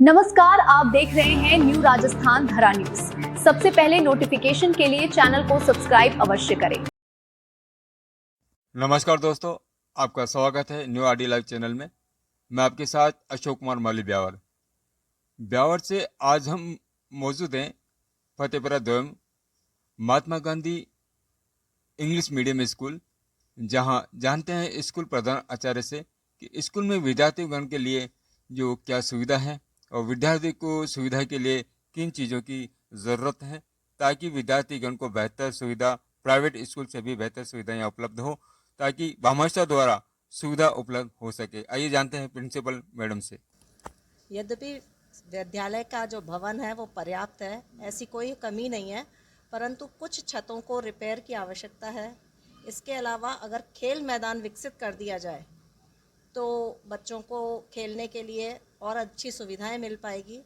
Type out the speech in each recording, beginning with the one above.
नमस्कार, आप देख रहे हैं न्यू राजस्थान धरा न्यूज। सबसे पहले नोटिफिकेशन के लिए चैनल को सब्सक्राइब अवश्य करें। नमस्कार दोस्तों, आपका स्वागत है न्यू आरडी लाइव चैनल में। मैं आपके साथ अशोक कुमार माली ब्यावर से आज हम मौजूद हैं फतेहपुरा दोयम Mahatma Gandhi English medium school, जहां जानते हैं स्कूल प्रधान आचार्य से कि स्कूल में विद्यार्थीगण के लिए जो क्या सुविधा है और विद्यार्थी को सुविधा के लिए किन चीज़ों की ज़रूरत है, ताकि विद्यार्थीगण को बेहतर सुविधा प्राइवेट स्कूल से भी बेहतर सुविधाएं उपलब्ध हो, ताकि भामाशाह द्वारा सुविधा उपलब्ध हो सके। आइए जानते हैं प्रिंसिपल मैडम से। यद्यपि विद्यालय का जो भवन है वो पर्याप्त है, ऐसी कोई कमी नहीं है, परंतु कुछ छतों को रिपेयर की आवश्यकता है। इसके अलावा अगर खेल मैदान विकसित कर दिया जाए तो बच्चों को खेलने के लिए और अच्छी सुविधाएं मिल पाएगी।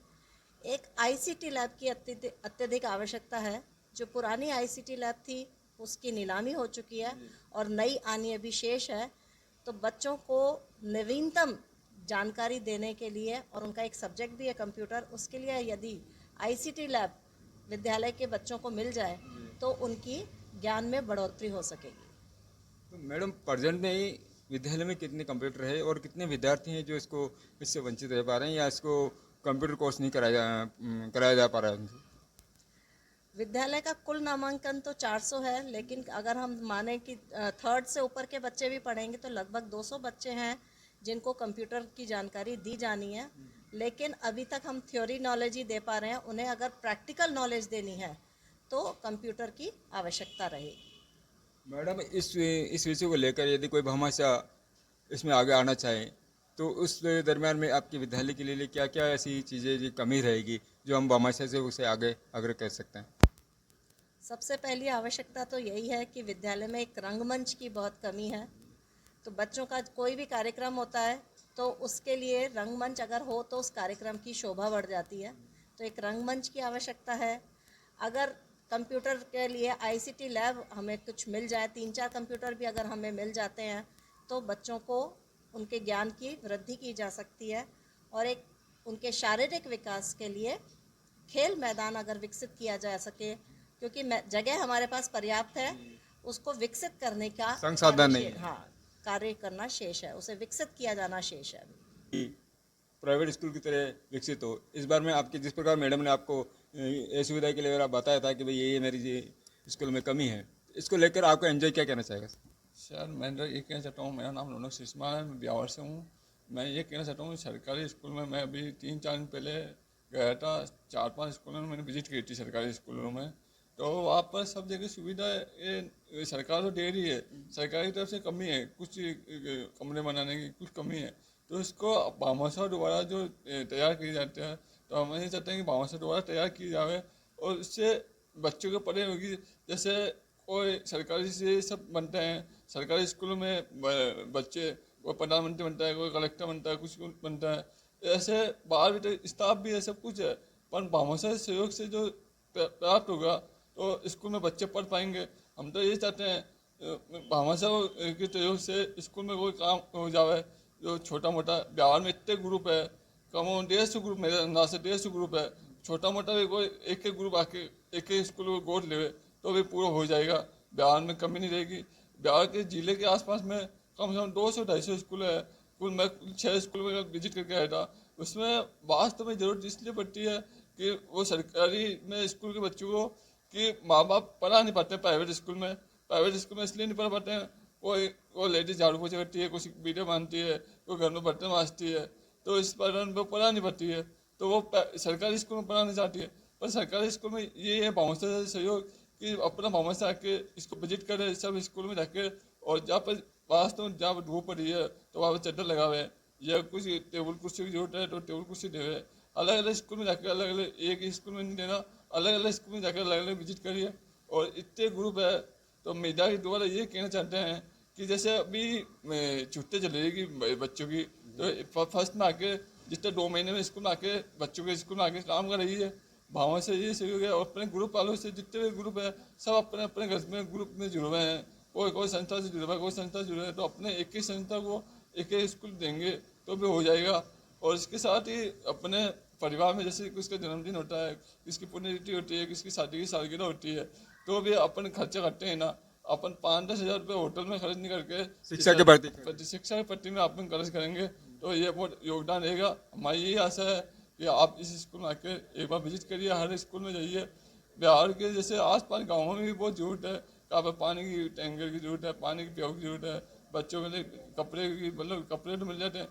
एक आईसीटी लैब की अत्यधिक आवश्यकता है। जो पुरानी आईसीटी लैब थी उसकी नीलामी हो चुकी है और नई आनी अभी शेष है। तो बच्चों को नवीनतम जानकारी देने के लिए, और उनका एक सब्जेक्ट भी है कंप्यूटर, उसके लिए यदि आईसीटी लैब विद्यालय के बच्चों को मिल जाए तो उनकी ज्ञान में बढ़ोतरी हो सकेगी। तो मैडम, प्रेजेंट में विद्यालय में कितने कंप्यूटर है और कितने विद्यार्थी हैं जो इससे वंचित रह पा रहे हैं या इसको कंप्यूटर कोर्स नहीं कराया जा पा रहा है उनसे? विद्यालय का कुल नामांकन तो 400 है, लेकिन अगर हम माने कि थर्ड से ऊपर के बच्चे भी पढ़ेंगे तो लगभग 200 बच्चे हैं जिनको कंप्यूटर की जानकारी दी जानी है। लेकिन अभी तक हम थ्योरी नॉलेज ही दे पा रहे हैं। उन्हें अगर प्रैक्टिकल नॉलेज देनी है तो कंप्यूटर की आवश्यकता रहेगी। मैडम, इस विषय को लेकर यदि कोई भामाशाह इसमें आगे आना चाहे तो उस दरमियान में आपके विद्यालय के लिए क्या क्या ऐसी चीज़ें जो कमी रहेगी जो हम भामाशाह से उसे आगे आग्रह कर सकते हैं? सबसे पहली आवश्यकता तो यही है कि विद्यालय में एक रंगमंच की बहुत कमी है। तो बच्चों का कोई भी कार्यक्रम होता है तो उसके लिए रंगमंच अगर हो तो उस कार्यक्रम की शोभा बढ़ जाती है। तो एक रंगमंच की आवश्यकता है। अगर कंप्यूटर के लिए आईसीटी लैब हमें कुछ मिल जाए, 3-4 कंप्यूटर भी अगर हमें मिल जाते हैं तो बच्चों को उनके ज्ञान की वृद्धि की जा सकती है। और एक उनके शारीरिक विकास के लिए खेल मैदान अगर विकसित किया जा सके, क्योंकि जगह हमारे पास पर्याप्त है, उसको विकसित करने का संसाधन नहीं है। हाँ, कार्य करना शेष है, उसे विकसित किया जाना शेष है। प्राइवेट स्कूल की तरह विकसित हो। इस बार में आपकी जिस प्रकार मैडम ने आपको ये सुविधा के लिए बताया था कि भाई ये मेरी स्कूल में कमी है, इसको लेकर आपका एंजॉय क्या कहना चाहेगा? सर, मैं ये कहना चाहता हूँ, मेरा नाम रौनक सिस्मा है, मैं ब्यावर से हूँ। मैं ये कहना चाहता हूँ, सरकारी स्कूल में मैं अभी 3-4 दिन पहले गया था। 4-5 स्कूलों में मैंने विजिट की थी सरकारी स्कूलों में। तो वहाँ पर सब जगह सुविधा ये सरकार तो दे रही है, सरकारी तरफ से कमी है, कुछ कमरे बनाने की कुछ कमी है। तो इसको भामाशाह द्वारा जो तैयार किए जाते हैं, तो हम ये चाहते हैं कि भामाशाह द्वारा तैयार की जाए और इससे बच्चों को पढ़े होगी। जैसे कोई सरकारी से सब बनते हैं, सरकारी स्कूलों में बच्चे, कोई प्रधानमंत्री बनता है, कोई कलेक्टर बनता है, कुछ बनता है। ऐसे बाहर भी तो स्टाफ भी है, सब कुछ है, पर भामाशाह सहयोग से जो प्राप्त होगा तो स्कूल में बच्चे पढ़ पाएंगे। हम तो ये चाहते हैं भामाशाह के सहयोग से स्कूल में कोई काम हो जाए। जो छोटा मोटा बिहार में इतने ग्रुप है, कम 150 ग्रुप, मेरे अंदाज से 150 ग्रुप है। छोटा मोटा भी कोई एक ग्रुप आके एक स्कूल को गोद ले तो भी पूरा हो जाएगा। बिहार में कमी नहीं रहेगी। बिहार के जिले के आसपास में कम से कम 200-250 स्कूल है। कुल मैं 6 स्कूल में विजिट करके आया था। उसमें वास्तव में ज़रूरत इसलिए पड़ती है कि वो सरकारी में स्कूल के बच्चों को कि माँ बाप पढ़ा नहीं पाते प्राइवेट स्कूल में। प्राइवेट स्कूल में इसलिए नहीं पढ़ा पाते हैं, वो लेडीज झाड़ू पोछा करती है, कुछ वीडियो मानती है, कोई घर में बर्तन मांजती है, तो इस पर वो पढ़ा नहीं पाती है। तो वो सरकारी स्कूल में पढ़ाना चाहती है। पर सरकारी स्कूल में ये है भामाशाह से सहयोग कि अपना भामाशाह आके इसको विजिट करे सब स्कूल में जाके, और जहाँ पर वास्तव में जहाँ पर धूप पड़ी है तो वहाँ पर चद्दर लगा हुआ है, या कुछ टेबल कुर्सी की जरूरत है तो टेबल कुर्सी देवे। अलग अलग स्कूल में जाकर अलग अलग, एक ही स्कूल में नहीं देना, अलग अलग स्कूल में जाकर अलग अलग विजिट करिए। और इतने ग्रुप है तो मीडिया के द्वारा ये कहना चाहते हैं कि जैसे अभी छुट्टी चल रही है बच्चों की, तो फर्स्ट में आके जितने 2 महीने में स्कूल में आके बच्चों के स्कूल में आके काम कर रही है। भामाशाह ये सहयोग है। और अपने ग्रुप वालों से जितने भी ग्रुप है सब अपने अपने घर में ग्रुप में जुड़े हुए हैं। कोई संस्था से जुड़ा हुआ है, कोई संस्था से जुड़ा है, तो अपने एक ही संस्था को एक ही स्कूल देंगे तो भी हो जाएगा। और इसके साथ ही अपने परिवार में जैसे किसका जन्मदिन होता है, किसकी पुण्यतिथि होती है, किसकी शादी की सालगिरह होती है, तो भी अपन खर्चा करते हैं ना। अपन 5-10 हज़ार रुपये होटल में खर्च नहीं करके शिक्षा के शिक्षा के प्रति में अपन खर्च करेंगे तो ये बहुत योगदान रहेगा। हमारी यही आशा है कि आप इस स्कूल में आके एक बार विजिट करिए, हर स्कूल में जाइए। बिहार के जैसे आसपास गाँवों में भी बहुत जरूरत है, कहाँ पर पानी की टैंकर की जरूरत है, पानी की प्याऊ की जरूरत है, बच्चों के लिए कपड़े की, मतलब कपड़े तो मिल जाते हैं,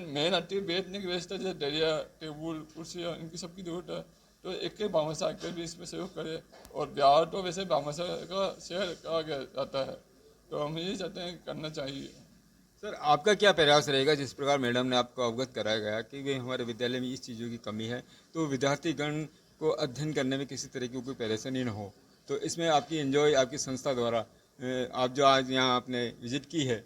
मेन आती है बैठने की व्यवस्था, जैसे दरिया, टेबुल, कुर्सियाँ, इनकी सबकी जरूरत है। तो एक के भामाशाह आकर भी इसमें सहयोग करे। और बिहार तो वैसे भामाशाह का शहर कहा गया जाता है, तो हम यही चाहते हैं करना चाहिए। सर, आपका क्या प्रयास रहेगा जिस प्रकार मैडम ने आपको अवगत कराया गया कि वे हमारे विद्यालय में इस चीज़ों की कमी है, तो विद्यार्थीगण को अध्ययन करने में किसी तरह की कोई परेशानी न हो, तो इसमें आपकी एंजॉय आपकी संस्था द्वारा आप जो आज यहाँ आपने विजिट की है,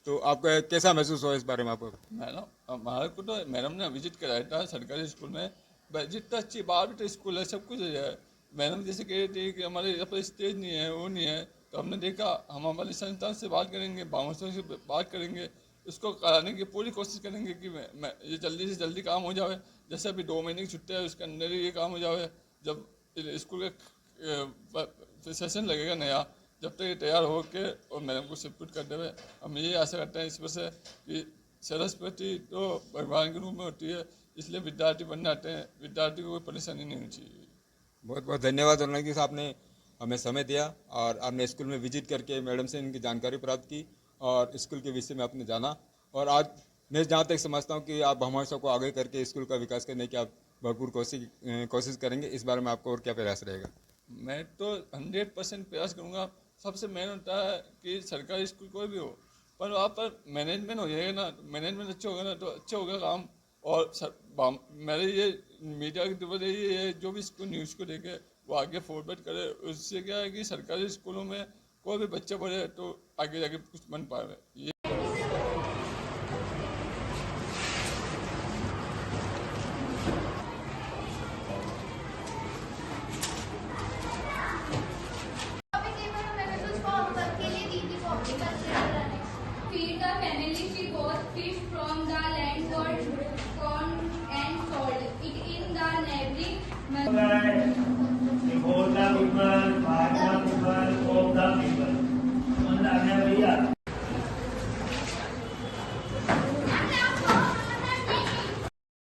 तो आपका कैसा महसूस हुआ इस बारे में आपको? मैडम, हमारे को तो मैडम ने विजिट कराया था सरकारी स्कूल में, जितना अच्छी बात तो स्कूल है, सब कुछ है। मैडम जैसे कह रही थी कि हमारे यहाँ पर स्टेज नहीं है, वो नहीं है, तो हमने देखा हम हमारी संस्था से बात करेंगे, भामाशाह से बात करेंगे, उसको कराने की पूरी कोशिश करेंगे कि मैं ये जल्दी से जल्दी काम हो जाए। जैसे अभी 2 महीने की छुट्टी है, उसके अंदर ही ये काम हो जाए। जब स्कूल का सेशन लगेगा नया, जब तक ये तैयार हो के और मैडम को सपोर्ट करते हुए हम यही आशा करते हैं इसमें से कि सरस्वती तो भगवान के रूप में होती है, इसलिए विद्यार्थी बनने आते हैं, विद्यार्थी को कोई परेशानी नहीं होनी चाहिए। बहुत बहुत धन्यवाद उन्होंने कि आपने हमें समय दिया और आपने स्कूल में विजिट करके मैडम से इनकी जानकारी प्राप्त की और स्कूल के विषय में आपने जाना। और आज मैं जहाँ तक समझता हूँ कि आप भामाशाह को आगे करके स्कूल का विकास करने की आप भरपूर कोशिश करेंगे। इस बारे में आपका और क्या प्रयास रहेगा? मैं तो 100% प्रयास करूँगा। सबसे मेन होता है कि सरकारी स्कूल कोई भी हो, पर वहाँ पर मैनेजमेंट हो जाएगा ना, मैनेजमेंट अच्छा होगा ना तो अच्छा होगा काम। और मेरे ये मीडिया की तरफ ये जो भी स्कूल न्यूज़ को देखे वो आगे फॉरवर्ड करे। उससे क्या है कि सरकारी स्कूलों में कोई भी बच्चा पढ़े तो आगे जाके कुछ बन पाए। ये